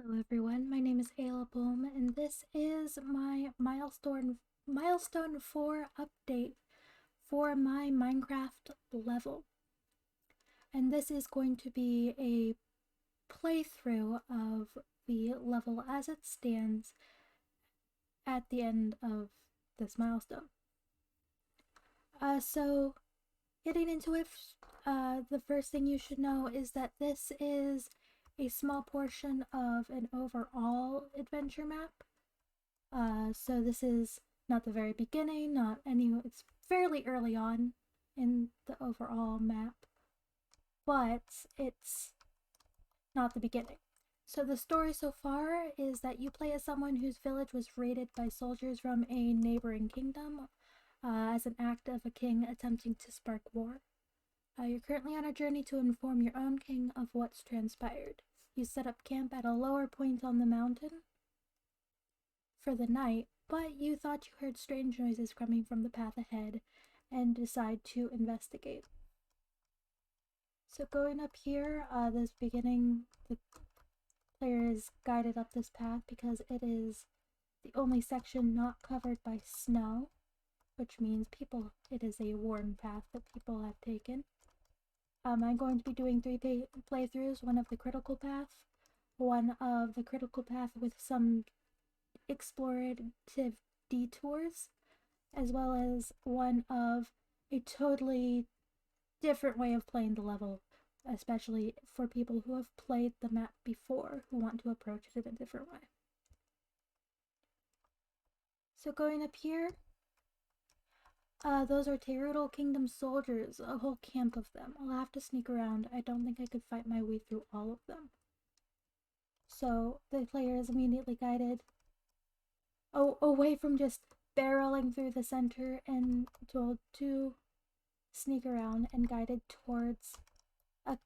Hello everyone, my name is Ayla Bohm and this is my milestone 4 update for my Minecraft level. And this is going to be a playthrough of the level as it stands at the end of this milestone. So getting into it, the first thing you should know is that this is a small portion of an overall adventure map. So this is not the very beginning, it's fairly early on in the overall map, but it's not the beginning. So the story so far is that you play as someone whose village was raided by soldiers from a neighboring kingdom as an act of a king attempting to spark war. You're currently on a journey to inform your own king of what's transpired. You set up camp at a lower point on the mountain for the night, but you thought you heard strange noises coming from the path ahead and decide to investigate. So going up here, the player is guided up this path because it is the only section not covered by snow, which means it is a worn path that people have taken. I'm going to be doing 3 playthroughs, one of the critical path with some explorative detours, as well as one of a totally different way of playing the level, especially for people who have played the map before who want to approach it in a different way. So going up here, those are Terudo Kingdom soldiers, a whole camp of them. I'll have to sneak around. I don't think I could fight my way through all of them. So the player is immediately guided away from just barreling through the center and told to sneak around and guided towards a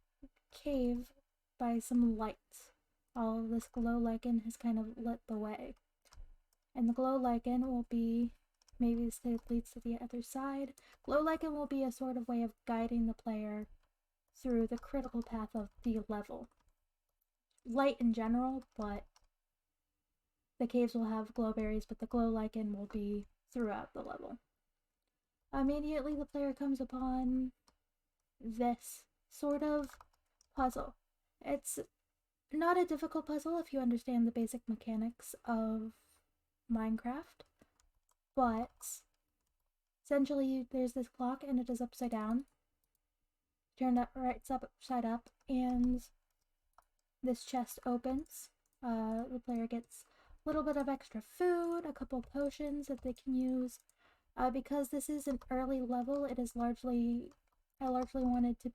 cave by some lights. All of this glow lichen has kind of lit the way. And the glow lichen will be, maybe this leads to the other side. Glow lichen will be a sort of way of guiding the player through the critical path of the level. Light in general, but the caves will have glowberries, but the glow lichen will be throughout the level. Immediately the player comes upon this sort of puzzle. It's not a difficult puzzle if you understand the basic mechanics of Minecraft, but essentially there's this clock and it is upside down, turned up right upside up, and this chest opens. The player gets a little bit of extra food, a couple potions that they can use. Because this is an early level, I largely wanted to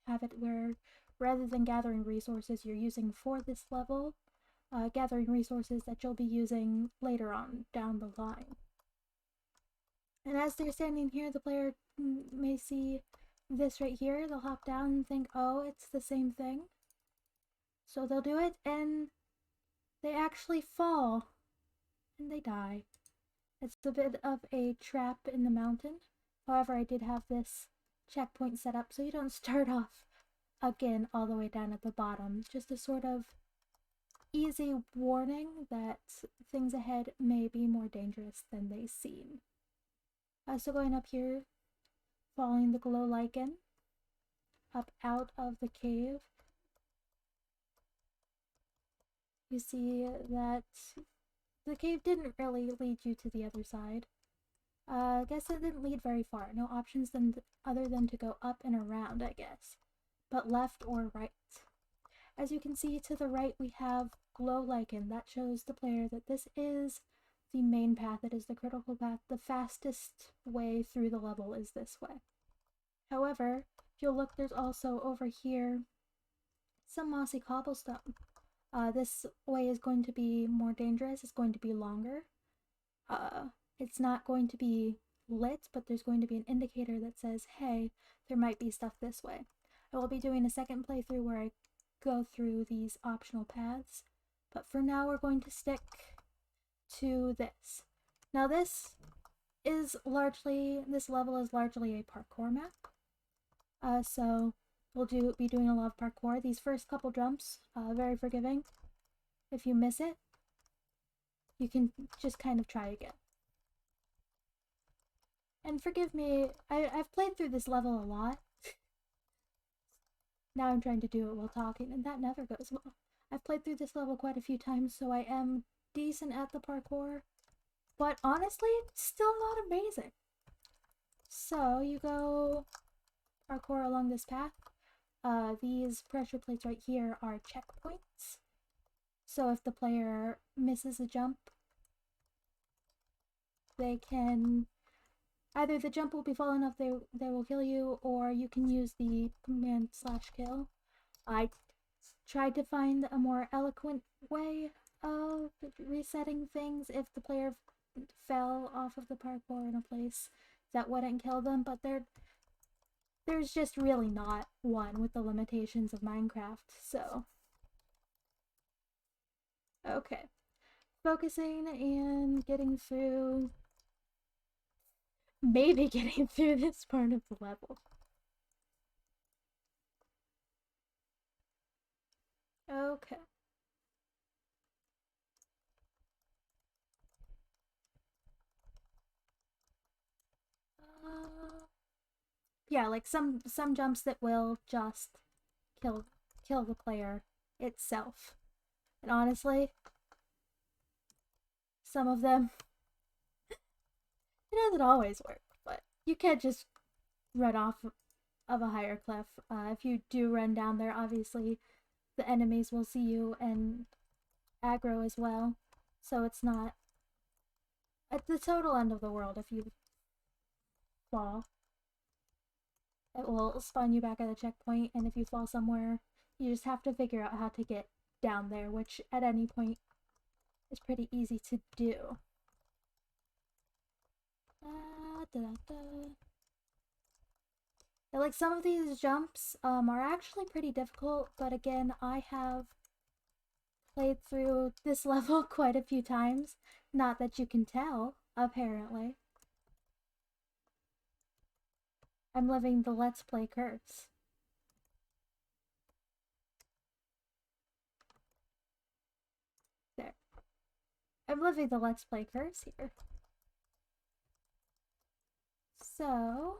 have it where rather than gathering resources you're using for this level, gathering resources that you'll be using later on down the line. And as they're standing here, the player may see this right here. They'll hop down and think, oh, it's the same thing. So they'll do it, and they actually fall, and they die. It's a bit of a trap in the mountain. However, I did have this checkpoint set up so you don't start off again all the way down at the bottom. Just a sort of easy warning that things ahead may be more dangerous than they seem. So going up here, following the glow lichen up out of the cave, you see that the cave didn't really lead you to the other side. I guess it didn't lead very far. No options other than to go up and around, I guess. But left or right. As you can see to the right, we have glow lichen. That shows the player that this is the main path. It is the critical path. The fastest way through the level is this way. However, if you'll look, there's also over here some mossy cobblestone. This way is going to be more dangerous. It's going to be longer. It's not going to be lit, but there's going to be an indicator that says, hey, there might be stuff this way. I will be doing a second playthrough where I go through these optional paths, but for now we're going to stick to this. Now this level is largely a parkour map. So we'll be doing a lot of parkour. These first couple jumps, very forgiving. If you miss it, you can just kind of try again. And forgive me, I've played through this level a lot. Now I'm trying to do it while talking, and that never goes well. I've played through this level quite a few times, so I am decent at the parkour. But honestly, still not amazing. So you go parkour along this path. These pressure plates right here are checkpoints. So if the player misses a jump, they can either the jump will be far enough they will kill you, or you can use the command /kill. I tried to find a more eloquent way of resetting things if the player fell off of the parkour in a place that wouldn't kill them, but there's just really not one with the limitations of Minecraft, so. Okay. Focusing and getting through. Maybe getting through this part of the level. Okay. Yeah, like some jumps that will just kill the player itself. And honestly, some of them it doesn't always work, but you can't just run off of a higher cliff. If you do run down there, obviously the enemies will see you and aggro as well. So it's not at the total end of the world if you fall. It will spawn you back at the checkpoint, and if you fall somewhere, you just have to figure out how to get down there, which at any point is pretty easy to do. Like some of these jumps are actually pretty difficult, but again, I have played through this level quite a few times. Not that you can tell, apparently. I'm living the Let's Play curse. There. I'm living the Let's Play curse here. So...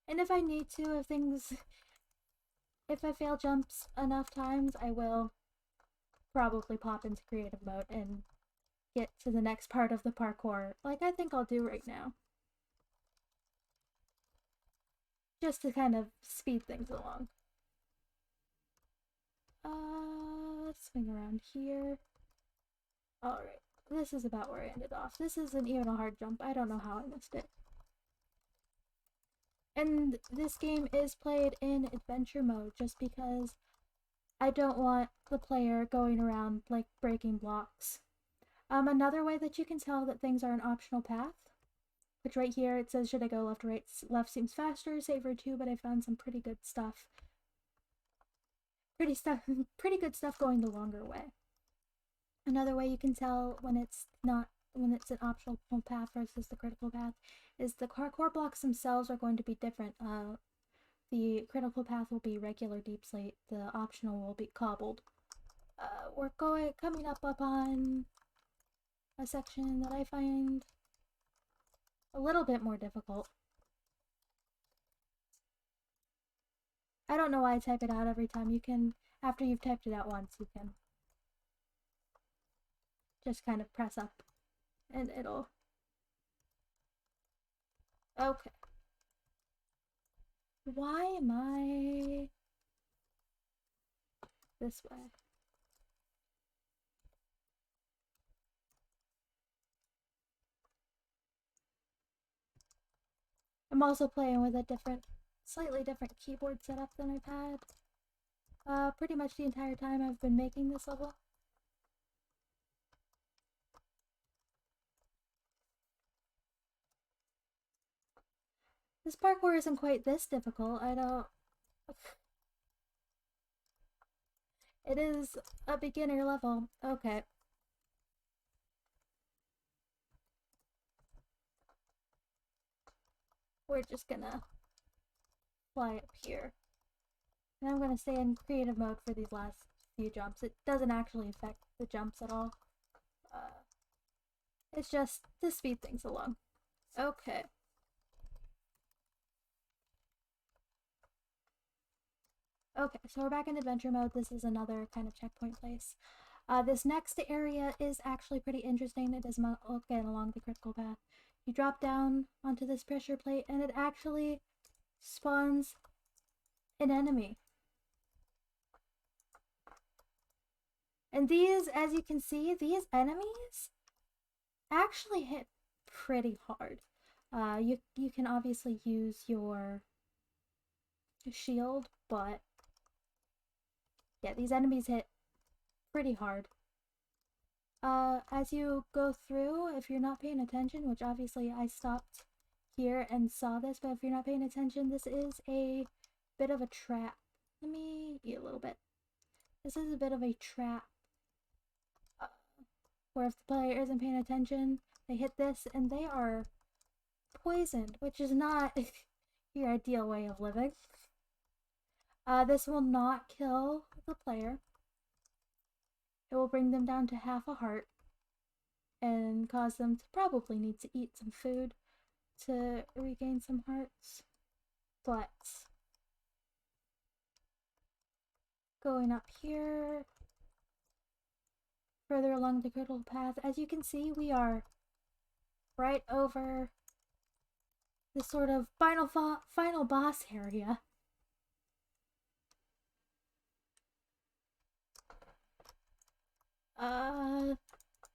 And if I need to, if I fail jumps enough times, I will probably pop into creative mode and get to the next part of the parkour, like I think I'll do right now. Just to kind of speed things along. Swing around here. Alright, this is about where I ended off. This isn't even a hard jump. I don't know how I missed it. And this game is played in adventure mode just because I don't want the player going around like breaking blocks. Another way that you can tell that things are an optional path, which right here it says should I go left or right? Left seems faster, safer too, but I found some pretty good stuff. Pretty good stuff going the longer way. Another way you can tell when it's an optional path versus the critical path is the parkour blocks themselves are going to be different. The critical path will be regular deep slate. The optional will be cobbled. We're coming up on a section that I find a little bit more difficult. I don't know why I type it out every time. You can, after you've typed it out once, you can just kind of press up and it'll... Okay. Why am I this way? I'm also playing with a slightly different keyboard setup than I've had pretty much the entire time I've been making this level. This parkour isn't quite this difficult. I don't... It is a beginner level. Okay. We're just gonna fly up here. And I'm going to stay in creative mode for these last few jumps. It doesn't actually affect the jumps at all. It's just to speed things along. Okay. Okay, so we're back in adventure mode. This is another kind of checkpoint place. This next area is actually pretty interesting. It is, again, along the critical path. You drop down onto this pressure plate and it actually spawns an enemy. And these, as you can see, these enemies actually hit pretty hard. You can obviously use your shield, but yeah, these enemies hit pretty hard. As you go through, if you're not paying attention, which obviously I stopped here and saw this, but if you're not paying attention, this is a bit of a trap. Let me eat a little bit. This is a bit of a trap. Where if the player isn't paying attention, they hit this and they are poisoned, which is not your ideal way of living. This will not kill the player. It will bring them down to half a heart and cause them to probably need to eat some food to regain some hearts. But going up here, further along the critical path, as you can see, we are right over this sort of final boss area.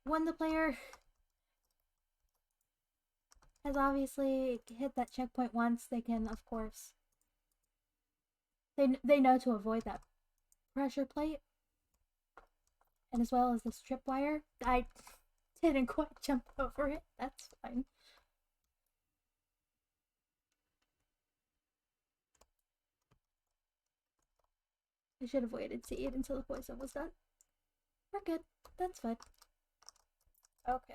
When the player has obviously hit that checkpoint once, they can, of course, they know to avoid that pressure plate, and as well as this tripwire. I didn't quite jump over it. That's fine. I should have waited to eat until the poison was done. We're good. That's fine. Okay.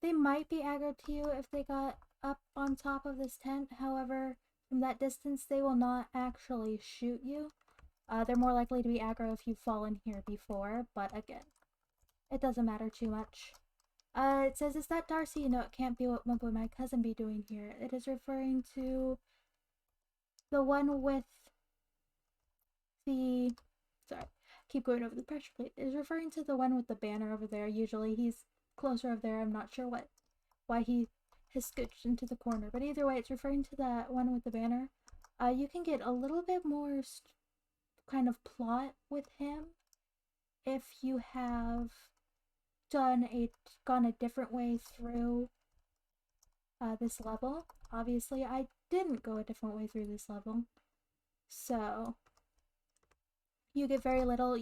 They might be aggro to you if they got up on top of this tent. However, from that distance, they will not actually shoot you. They're more likely to be aggro if you've fallen here before, but again, it doesn't matter too much. It says, "Is that Darcy? No, it can't be. What would my cousin be doing here?" It is referring to the one with the... Sorry, keep going over the pressure plate. It is referring to the one with the banner over there. Usually he's closer over there. I'm not sure why he has scooched into the corner. But either way, it's referring to that one with the banner. You can get a little bit more kind of plot with him if you have gone a different way through this level. Obviously, I didn't go a different way through this level, so you get very little.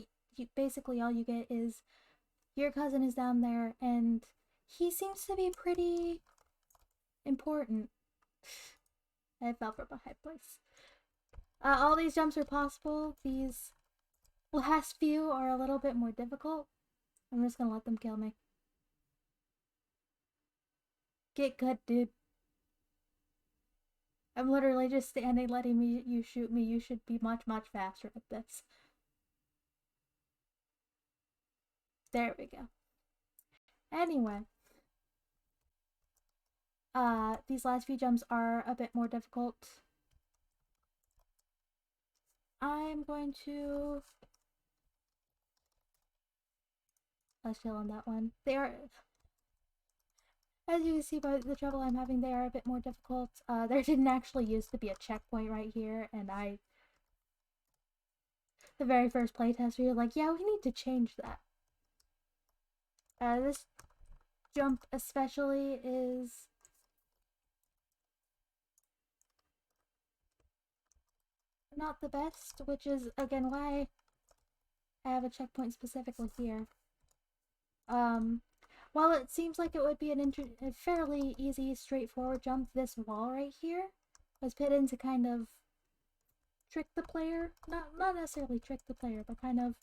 Basically all you get is your cousin is down there, and he seems to be pretty important. I fell from a high place. All these jumps are possible. These last few are a little bit more difficult. I'm just gonna let them kill me. Get good, dude. I'm literally just standing letting you shoot me. You should be much, much faster at this. There we go. Anyway. These last few jumps are a bit more difficult. I'm going to... Let's chill on that one. They are... As you can see by the trouble I'm having, they are a bit more difficult. There didn't actually used to be a checkpoint right here, and the very first playtest, we were like, yeah, we need to change that. This jump especially is not the best, which is, again, why I have a checkpoint specifically here. While it seems like it would be a fairly easy, straightforward jump, this wall right here was put in to kind of trick the player. Not necessarily trick the player, but kind of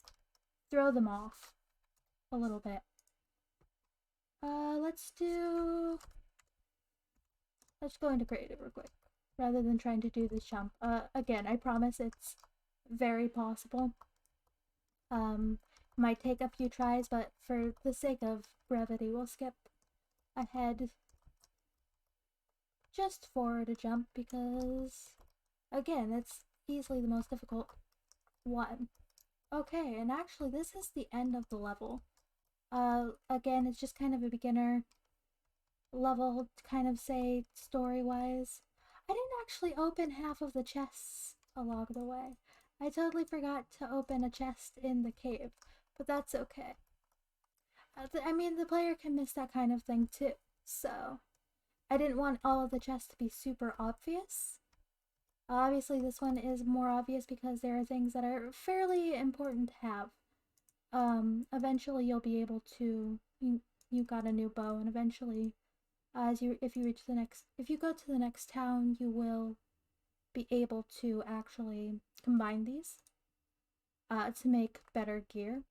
throw them off a little bit. Let's go into creative real quick, rather than trying to do this jump. Again, I promise it's very possible. Might take a few tries, but for the sake of brevity, we'll skip ahead just forward a jump because, again, it's easily the most difficult one. Okay, and actually this is the end of the level. Again, it's just kind of a beginner level to kind of say story-wise. I didn't actually open half of the chests along the way. I totally forgot to open a chest in the cave, but that's okay. I mean, the player can miss that kind of thing too, so I didn't want all of the chests to be super obvious. Obviously, this one is more obvious because there are things that are fairly important to have. Eventually you'll be able to, you got a new bow, and eventually, if you go to the next town, you will be able to actually combine these, to make better gear.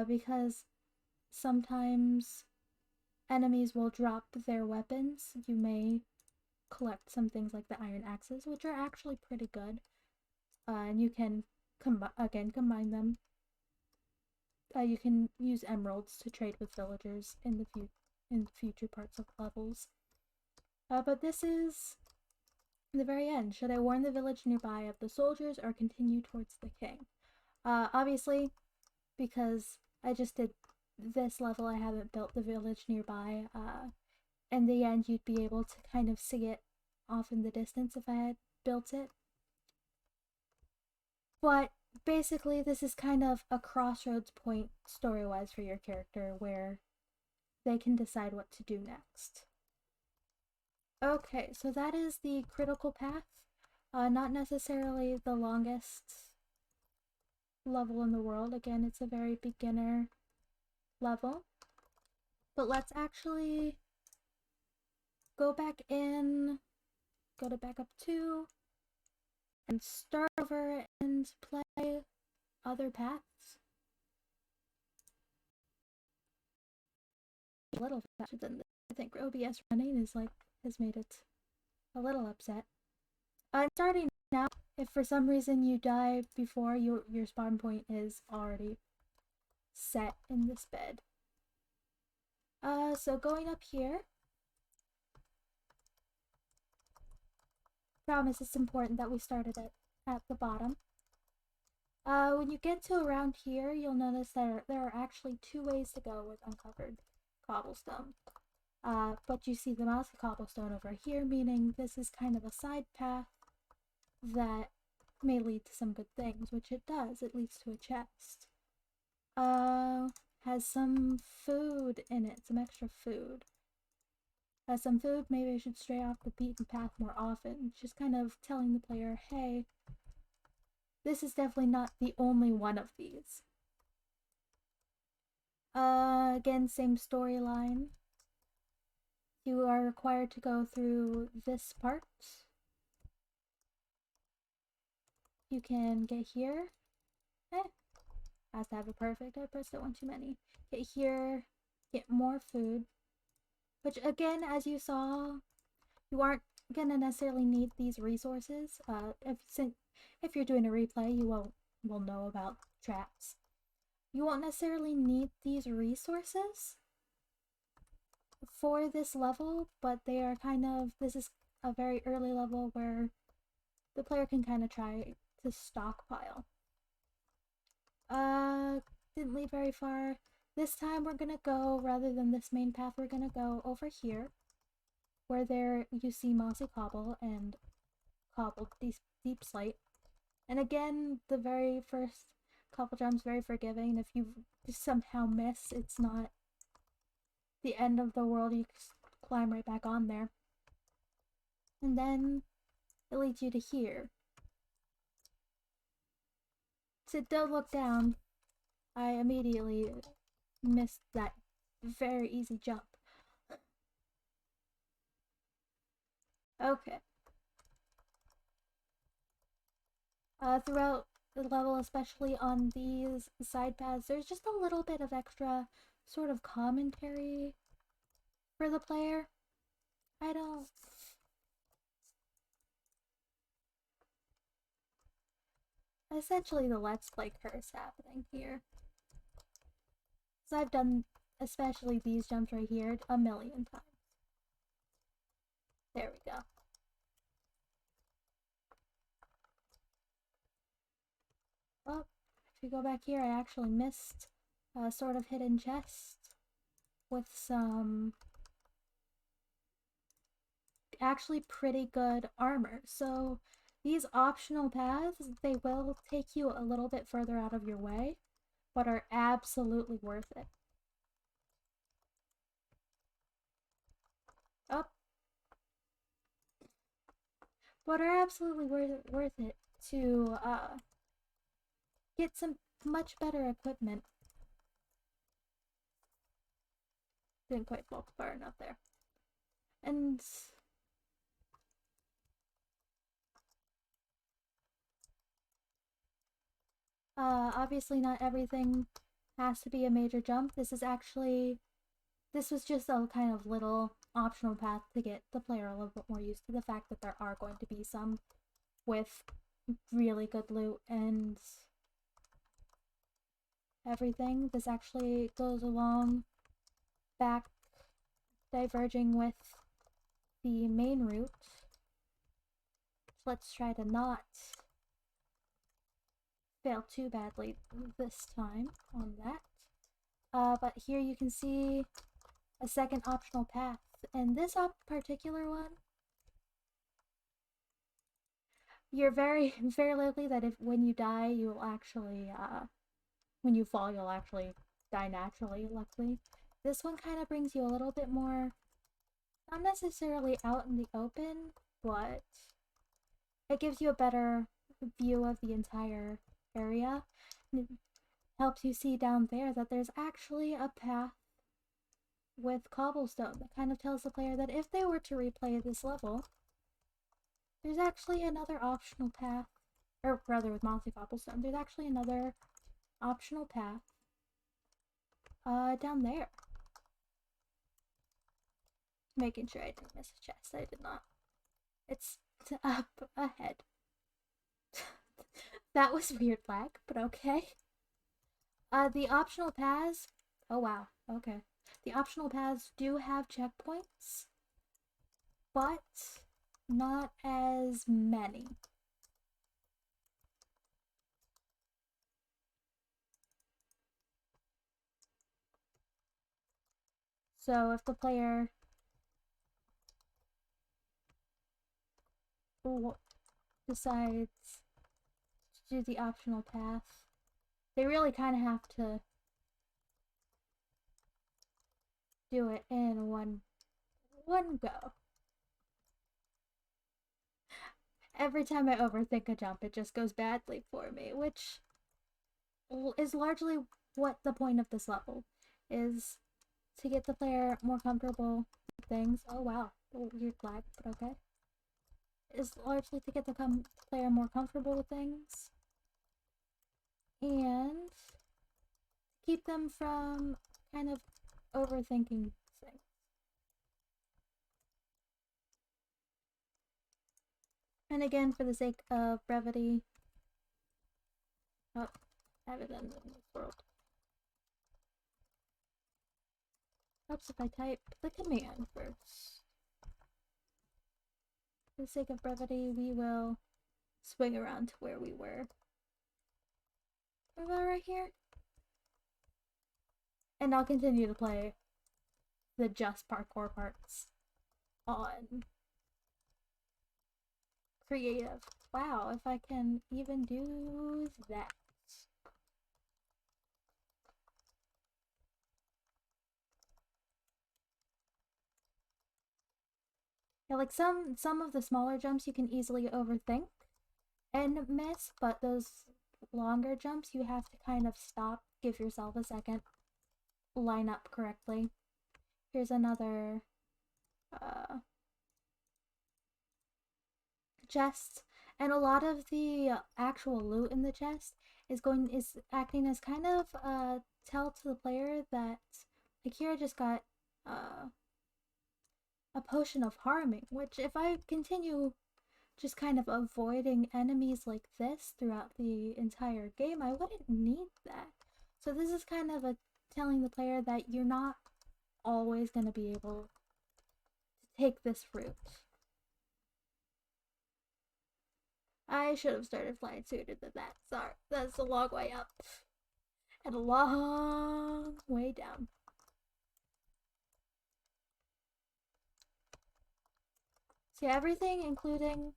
Because sometimes enemies will drop their weapons. You may collect some things like the iron axes, which are actually pretty good. And you can combine them. You can use emeralds to trade with villagers in the future parts of levels. But this is the very end. Should I warn the village nearby of the soldiers or continue towards the king? Obviously, because I just did this level, I haven't built the village nearby. In the end, you'd be able to kind of see it off in the distance if I had built it. But basically, this is kind of a crossroads point story-wise for your character where they can decide what to do next. Okay, so that is the critical path. Not necessarily the longest level in the world. Again, it's a very beginner level. But let's actually go back in, go to backup 2, and start over and play other paths. A little faster than this. I think OBS running has made it a little upset. I'm starting now. If for some reason you die before your spawn point is already set in this bed. So going up here. Promise it's important that we started it at the bottom. When you get to around here, you'll notice there are actually 2 ways to go with uncovered cobblestone. But you see the mousy cobblestone over here, meaning this is kind of a side path that may lead to some good things, which it does. It leads to a chest. Has some food in it, some extra food. Has some food, maybe I should stray off the beaten path more often. Just kind of telling the player, hey, this is definitely not the only one of these. Again, same storyline. You are required to go through this part. You can get here. Has to have a perfect. I pressed it one too many. Get here. Get more food. Which, again, as you saw, you aren't gonna necessarily need these resources. If you're doing a replay, you will know about traps. You won't necessarily need these resources for this level, but they are this is a very early level where the player can kind of try to stockpile. Didn't leave very far. This time we're gonna go, rather than this main path, we're gonna go over here, where there you see mossy cobble and cobbled deep slate. And again, the very first couple jumps very forgiving. If you somehow miss, it's not the end of the world. You climb right back on there. And then it leads you to here. So don't look down. I immediately missed that very easy jump. Okay. throughout the level, especially on these side paths, there's just a little bit of extra sort of commentary for the player. I don't... Essentially the Let's Play curse happening here. So I've done, especially these jumps right here, a million times. There we go. Oh, if you go back here, I actually missed a sort of hidden chest with some actually pretty good armor. So these optional paths, they will take you a little bit further out of your way, but are absolutely worth it. Oh, but are absolutely worth it to get some much better equipment. Didn't quite fall far enough there. And obviously not everything has to be a major jump. This was just a kind of little optional path to get the player a little bit more used to the fact that there are going to be some with really good loot and everything. This actually goes along back diverging with the main route. So let's try to not fail too badly this time on that. But here you can see a second optional path. And this particular one, you're very likely that when you die, you will actually, when you fall, you'll actually die naturally, luckily. This one kind of brings you a little bit more, not necessarily out in the open, but it gives you a better view of the entire area. It helps you see down there that there's actually a path with cobblestone that kind of tells the player that if they were to replay this level, there's actually another optional path, or rather with mossy cobblestone, there's actually another optional path down there. Making sure I didn't miss a chest. I did not. It's up ahead. That was weird lag, but okay. The optional paths, oh wow, okay. The optional paths do have checkpoints, but not as many. So if the player decides to do the optional path, they really kind of have to do it in one go. Every time I overthink a jump, it just goes badly for me, which is largely what the point of this level is, to get the player more comfortable with things. Oh wow, weird lag, but okay. Is largely to get the player more comfortable with things and keep them from kind of overthinking things. And again, for the sake of brevity, oh, I have it in this world. Helps if I type the command first. For the sake of brevity, we will swing around to where we were. We're about right here. And I'll continue to play the just parkour parts on creative. Wow, if I can even do that. Yeah, like some of the smaller jumps you can easily overthink and miss, but those longer jumps you have to kind of stop, give yourself a second, line up correctly. Here's another chest, And a lot of the actual loot in the chest is acting as kind of a tell to the player that, like, here I just got uh, a potion of harming, which if I continue just kind of avoiding enemies like this throughout the entire game, I wouldn't need that. So this is kind of a telling the player that you're not always going to be able to take this route. I should have started flying sooner than that. Sorry, that's a long way up and a long way down. See, everything, including...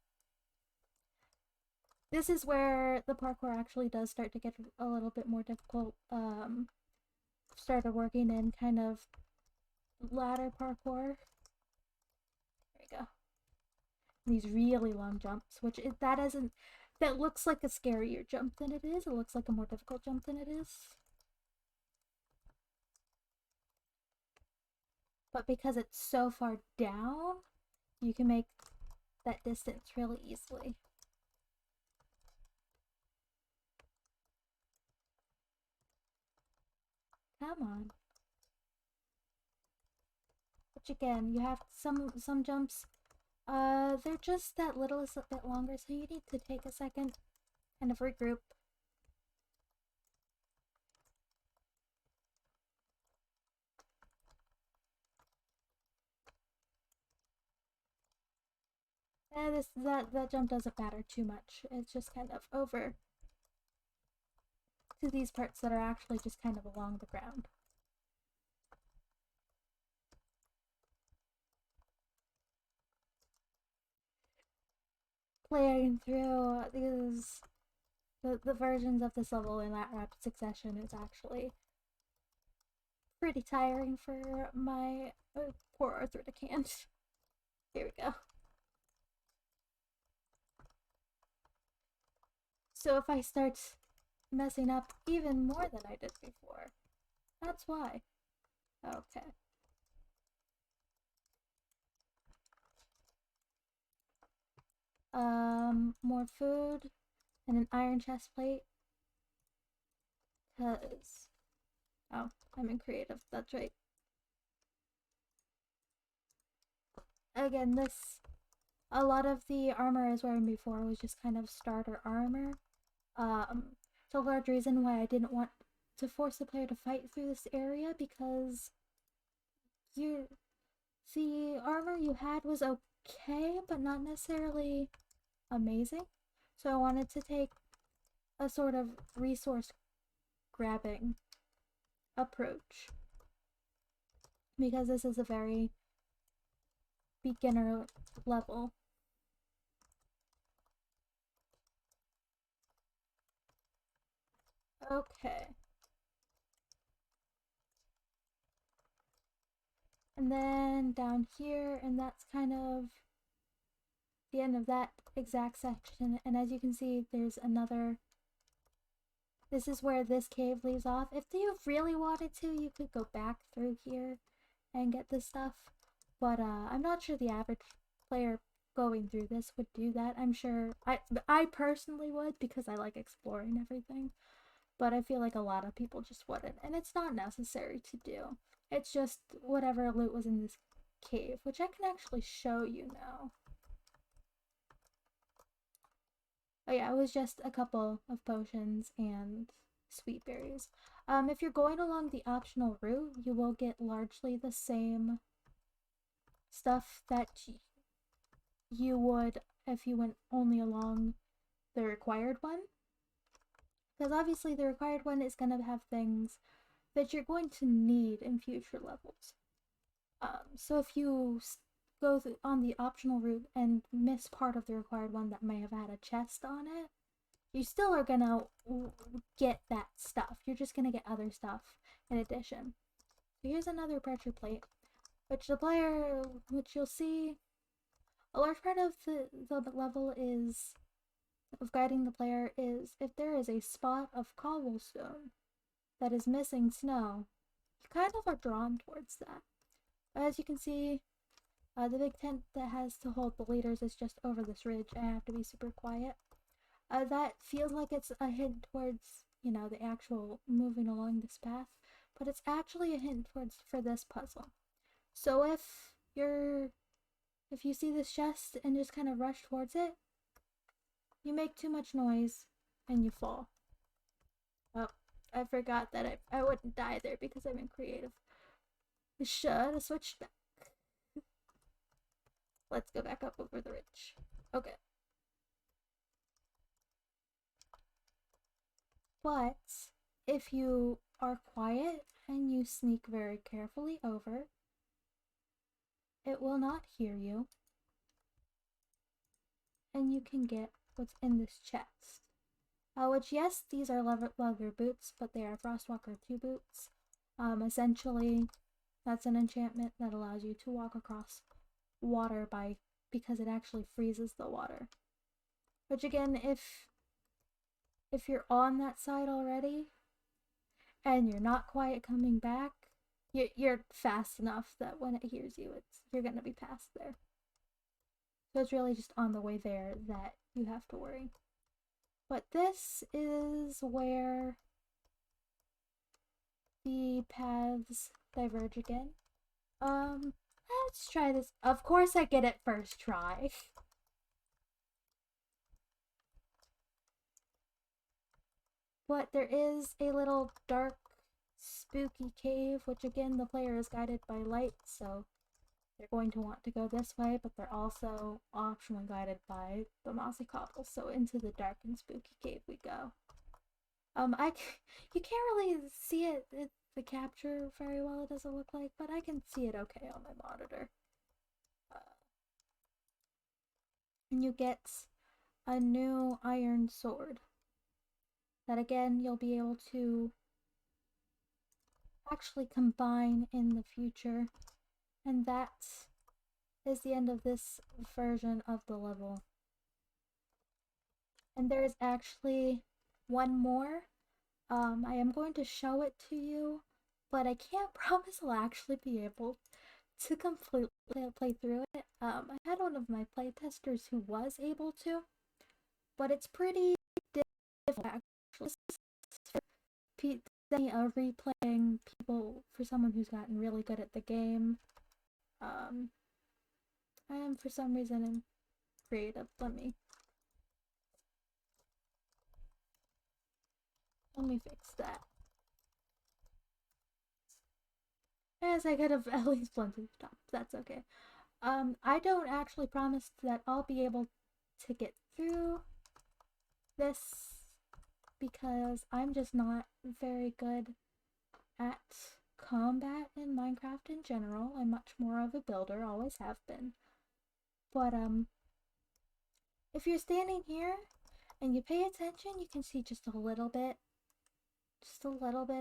This is where the parkour actually does start to get a little bit more difficult. Started working in kind of ladder parkour. There we go. These really long jumps, which that isn't... That looks like a scarier jump than it is. It looks like a more difficult jump than it is. But because it's so far down, you can make that distance really easily. Come on. Which again, you have some jumps. They're just that little is a bit longer, so you need to take a second, kind of regroup. That jump doesn't matter too much. It's just kind of over to these parts that are actually just kind of along the ground. Playing through the versions of this level in that rapid succession is actually pretty tiring for my poor arthritic hand. Here we go. So if I start messing up even more than I did before, that's why. Okay. More food and an iron chest plate. Cause, oh, I'm in creative, that's right. Again, a lot of the armor I was wearing before was just kind of starter armor. It's a large reason why I didn't want to force the player to fight through this area, because the armor you had was okay, but not necessarily amazing. So I wanted to take a sort of resource grabbing approach, because this is a very beginner level. Okay. And then down here, and that's kind of the end of that exact section. And as you can see, there's another... This is where this cave leaves off. If you really wanted to, you could go back through here and get this stuff. But I'm not sure the average player going through this would do that. I'm sure I personally would, because I like exploring everything. But I feel like a lot of people just wouldn't, and it's not necessary to do. It's just whatever loot was in this cave, which I can actually show you now. Oh yeah, it was just a couple of potions and sweet berries. If you're going along the optional route, you will get largely the same stuff that you would if you went only along the required one. Because obviously the required one is going to have things that you're going to need in future levels. So if you go on the optional route and miss part of the required one that may have had a chest on it, you still are gonna get that stuff. You're just gonna get other stuff in addition. So here's another pressure plate, which you'll see, a large part of the level is of guiding the player is if there is a spot of cobblestone that is missing snow, you kind of are drawn towards that. As you can see, The big tent that has to hold the leaders is just over this ridge. I have to be super quiet. That feels like it's a hint towards, you know, the actual moving along this path, but it's actually a hint towards for this puzzle. So if you see this chest and just kind of rush towards it, you make too much noise and you fall. Oh, I forgot that I wouldn't die there because I'm in creative. I should have switched back. Let's go back up over the ridge. Okay. But if you are quiet and you sneak very carefully over, it will not hear you, and you can get what's in this chest. Which, yes, these are leather boots, but they are Frostwalker 2 boots. Essentially, that's an enchantment that allows you to walk across water because it actually freezes the water. Which again, if you're on that side already and you're not quiet coming back, you're fast enough that when it hears you, you're gonna be past there. So it's really just on the way there that you have to worry. But this is where the paths diverge again. Let's try this. Of course I get it first try. But there is a little dark, spooky cave, which again the player is guided by light, so they're going to want to go this way, but they're also optionally guided by the mossy cobble, so into the dark and spooky cave we go. You can't really see the capture very well, it doesn't look like, but I can see it okay on my monitor. And you get a new iron sword that again you'll be able to actually combine in the future, and that is the end of this version of the level. And there is actually one more. I am going to show it to you, but I can't promise I'll actually be able to completely play through it. I had one of my playtesters who was able to, but it's pretty difficult actually. Replaying people for someone who's gotten really good at the game. Um, I am for some reason in creative. Let me fix that. As I could have at least blended the top. That's okay. I don't actually promise that I'll be able to get through this because I'm just not very good at combat in Minecraft in general. I'm much more of a builder, always have been. But if you're standing here and you pay attention, you can see just a little bit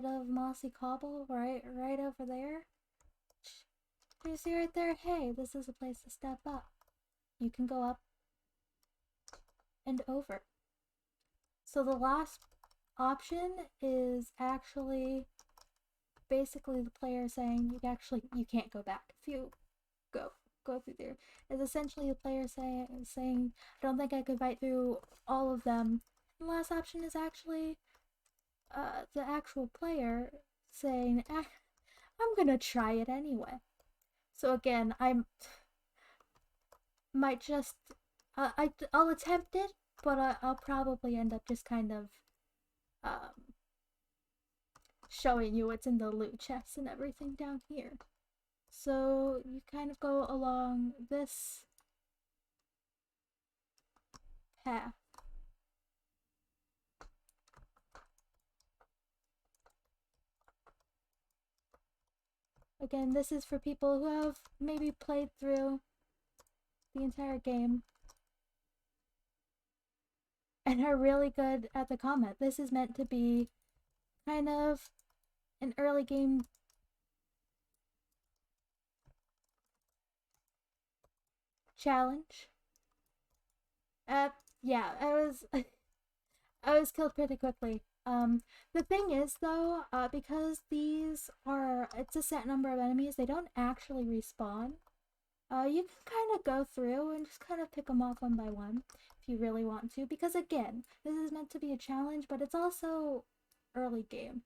of mossy cobble right over there. You see right there, hey, this is a place to step up. You can go up and over. So the last option is actually basically the player saying you can't go back if you go through there. Is essentially the player saying I don't think I could fight through all of them. And the last option is actually the actual player saying I'm gonna try it anyway. So again, I might just I'll attempt it, but I'll probably end up just kind of showing you what's in the loot chests and everything down here. So you kind of go along this path. Again, this is for people who have maybe played through the entire game and are really good at the combat. This is meant to be kind of an early game challenge. Yeah, I was killed pretty quickly. The thing is though, because it's a set number of enemies, they don't actually respawn. You can kind of go through and just kind of pick them off one by one if you really want to, because again, this is meant to be a challenge, but it's also early game.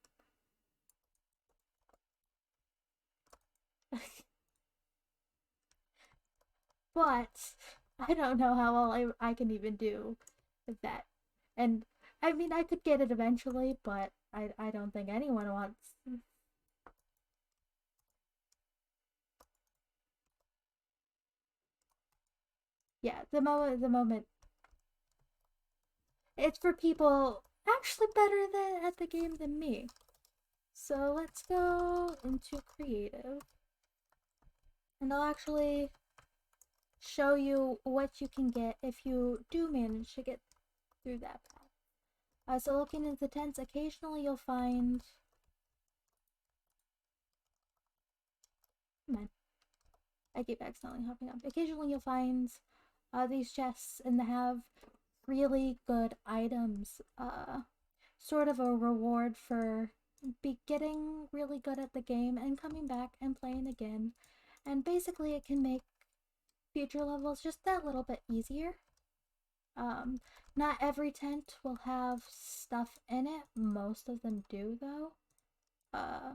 But I don't know how well I can even do with that. And I mean, I could get it eventually, but I don't think anyone wants. Yeah, the moment it's for people actually better than at the game than me. So let's go into creative, and I'll actually show you what you can get if you do manage to get through that path. So looking into the tents, occasionally you'll find. Come on, I keep accidentally hopping up. Occasionally you'll find these chests, and they have really good items. Sort of a reward for be getting really good at the game and coming back and playing again. And basically, it can make future levels just that little bit easier. Um, Not every tent will have stuff in it. Most of them do, though. Uh,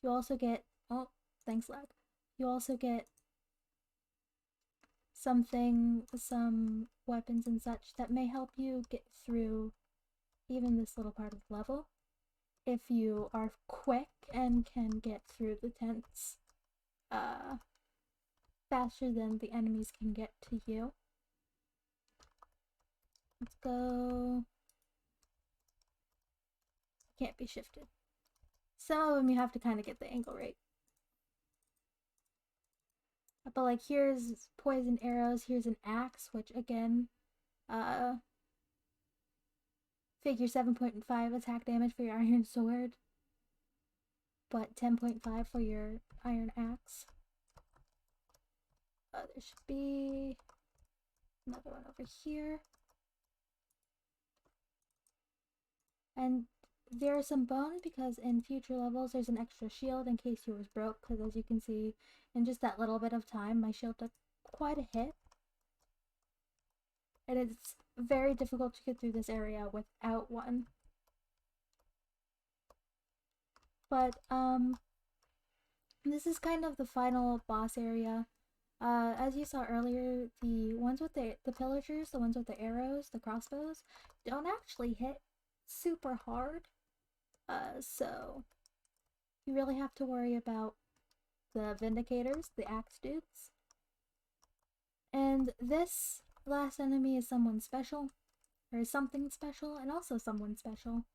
you also get. Oh, thanks, lag. You also get some weapons and such that may help you get through even this little part of the level. If you are quick and can get through the tents uh, faster than the enemies can get to you. Let's go. Can't be shifted. Some of them you have to kind of get the angle right. But like here's poison arrows, here's an axe, which again, uh, figure 7.5 attack damage for your iron sword, but 10.5 for your iron axe. There should be another one over here. And there are some bones because in future levels there's an extra shield in case yours broke, because as you can see, in just that little bit of time, my shield took quite a hit. And it's very difficult to get through this area without one. But, this is kind of the final boss area. As you saw earlier, the ones with the pillagers, the ones with the arrows, the crossbows, don't actually hit super hard. So you really have to worry about the Vindicators, the axe dudes. And this last enemy is someone special, or something special, and also someone special.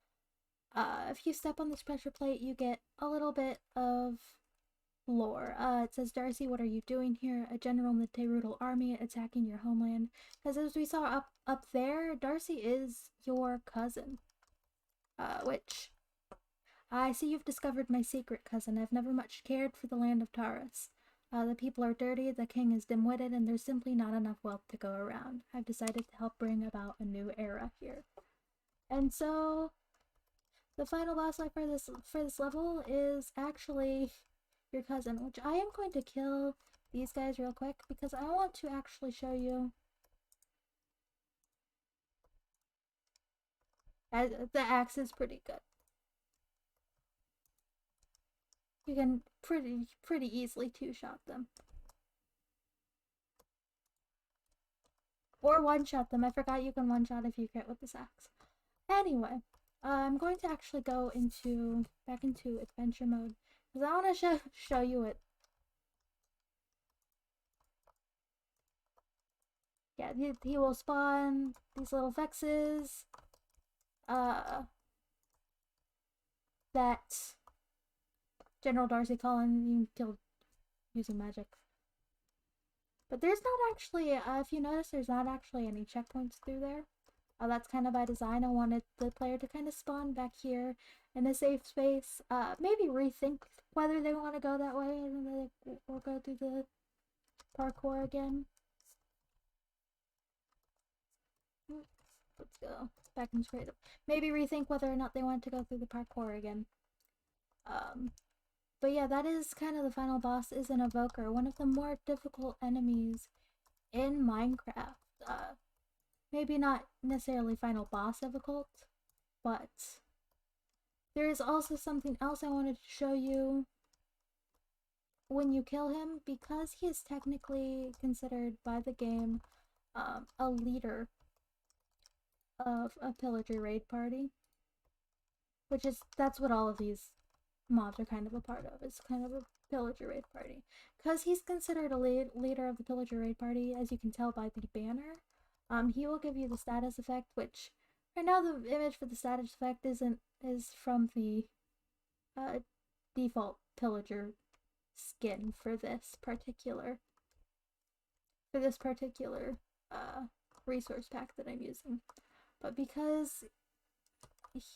If you step on this pressure plate, you get a little bit of lore. It says, Darcy, what are you doing here? A general in the Terutal army attacking your homeland. Because as we saw up there, Darcy is your cousin. Which, I see you've discovered my secret, cousin. I've never much cared for the land of Taurus. The people are dirty, the king is dim-witted, and there's simply not enough wealth to go around. I've decided to help bring about a new era here. And so, the final boss fight for this level is actually your cousin, which I am going to kill these guys real quick because I want to actually show you. The axe is pretty good. You can pretty easily two-shot them. Or one-shot them. I forgot you can one-shot if you crit with this axe. Anyway, I'm going to actually go back into adventure mode because I want to show you it. Yeah, he will spawn these little vexes. That General Darcy Collin you killed using magic. But there's not actually, if you notice, there's not actually any checkpoints through there. That's kind of by design. I wanted the player to kind of spawn back here in a safe space. Maybe rethink whether they want to go that way or go through the parkour again. Let's go back into creative. Maybe rethink whether or not they want to go through the parkour again. But yeah, that is kind of the final boss, is an evoker, one of the more difficult enemies in Minecraft. Maybe not necessarily final boss difficult, but there is also something else I wanted to show you when you kill him, because he is technically considered by the game a leader of a pillager raid party, which is, that's what all of these mobs are kind of a part of. It's kind of a pillager raid party. Because he's considered a leader of the pillager raid party, as you can tell by the banner, he will give you the status effect, which right now the image for the status effect is from the default pillager skin for this particular resource pack that I'm using. But because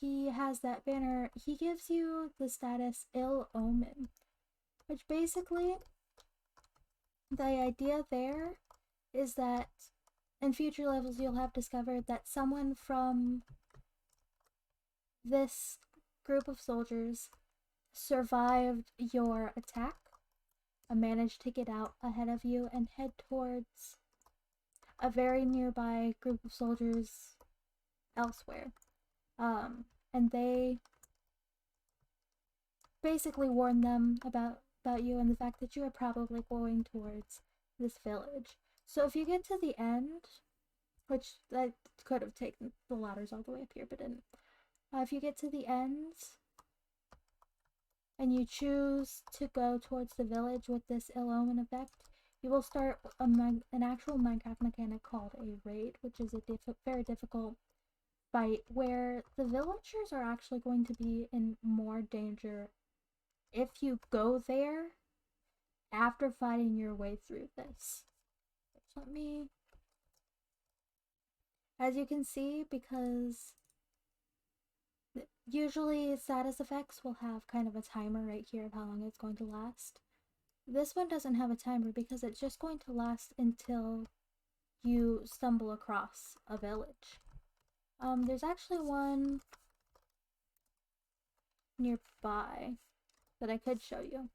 he has that banner, he gives you the status Ill Omen, which basically, the idea there is that in future levels you'll have discovered that someone from this group of soldiers survived your attack and managed to get out ahead of you and head towards a very nearby group of soldiers elsewhere. And they basically warn them about you and the fact that you are probably going towards this village. So if you get to the end, which I could have taken the ladders all the way up here, but didn't. If you get to the end and you choose to go towards the village with this ill omen effect, you will start an actual Minecraft mechanic called a raid, which is a very difficult fight where the villagers are actually going to be in more danger if you go there after fighting your way through this. Let me, as you can see, because usually status effects will have kind of a timer right here of how long it's going to last. This one doesn't have a timer because it's just going to last until you stumble across a village. There's actually one nearby that I could show you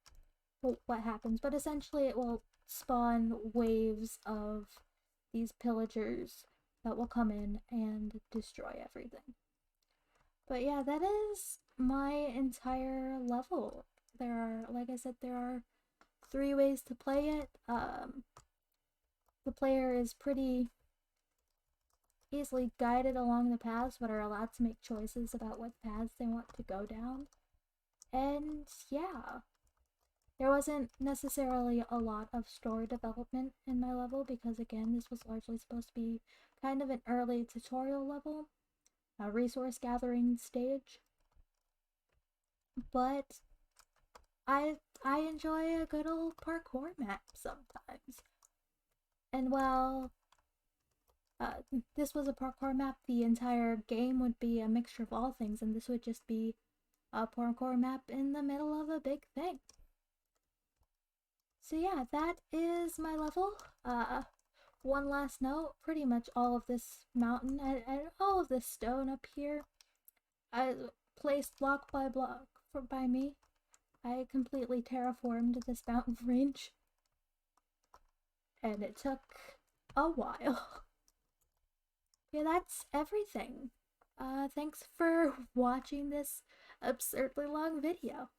what happens, but essentially it will spawn waves of these pillagers that will come in and destroy everything. But yeah, that is my entire level. There are, like I said, there are 3 ways to play it. The player is pretty easily guided along the paths, but are allowed to make choices about what paths they want to go down. And yeah, there wasn't necessarily a lot of story development in my level because, again, this was largely supposed to be kind of an early tutorial level, a resource gathering stage. But I enjoy a good old parkour map sometimes. And while this was a parkour map, the entire game would be a mixture of all things, and this would just be a parkour map in the middle of a big thing. So yeah, that is my level. One last note, pretty much all of this mountain and all of this stone up here, I placed block by block by me. I completely terraformed this mountain range, and it took a while. Yeah, that's everything. Thanks for watching this absurdly long video.